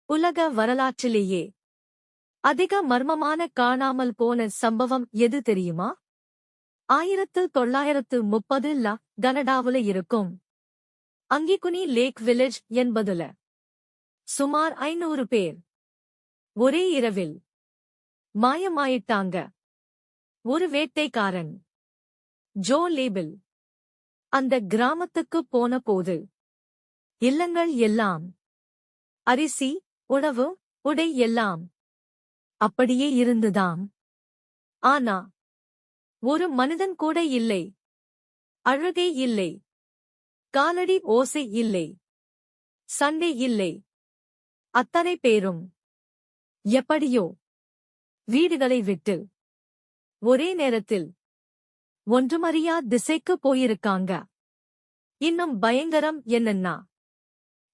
உலக வரலாற்றிலேயே அதிக மர்மமான காணாமல் போன சம்பவம் எது தெரியுமா? 1930 கனடாவுல இருக்கும் அங்கிகுனி லேக் வில்லேஜ் என்பதுல சுமார் 500 பேர் ஒரே இரவில் மாயமாயிட்டாங்க. ஒரு வேட்டைக்காரன் ஜோ லேபிள் அந்த கிராமத்துக்கு போன போது இல்லங்கள் எல்லாம் அரிசி, உணவு, உடை எல்லாம் அப்படியே இருந்துதாம். ஆனா ஒரு மனிதன் கூட இல்லை. அழுகை இல்லை, காலடி ஓசை இல்லை, சண்டை இல்லை. அத்தனை பேரும் எப்படியோ வீடுகளை விட்டு ஒரே நேரத்தில் ஒன்றுமறியா திசைக்கு போயிருக்காங்க. இன்னும் பயங்கரம் என்னன்னா,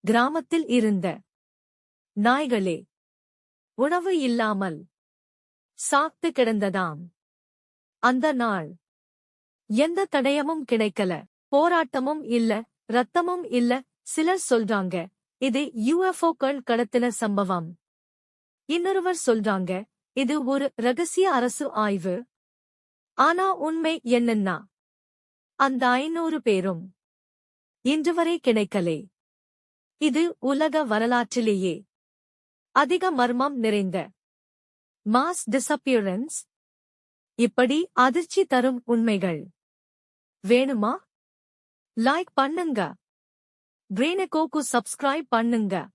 கிராமத்தில் இருந்த நாய்களே உணவு இல்லாமல் சாத்து கிடந்ததாம். அந்த நாள் எந்த தடயமும் கிடைக்கல, போராட்டமும் இல்ல, ரத்தமும் இல்ல. சிலர் சொல்றாங்க இது யுஎஃப்ஓக்கள் கடத்தின சம்பவம். இன்னொருவர் சொல்றாங்க இது ஒரு ரகசிய அரசு ஆய்வு. ஆனா உண்மை என்னன்னா, அந்த 500 பேரும் இன்றுவரை கிடைக்கலே. இது உலக வரலாற்றிலேயே அதிக மர்மம் நிறைந்த மாஸ் டிசப்பியரன்ஸ். இப்படி அதிர்ச்சி தரும் உண்மைகள் வேணுமா? லைக் பண்ணுங்க, பிரெயினுக்கு சப்ஸ்கிரைப் பண்ணுங்க.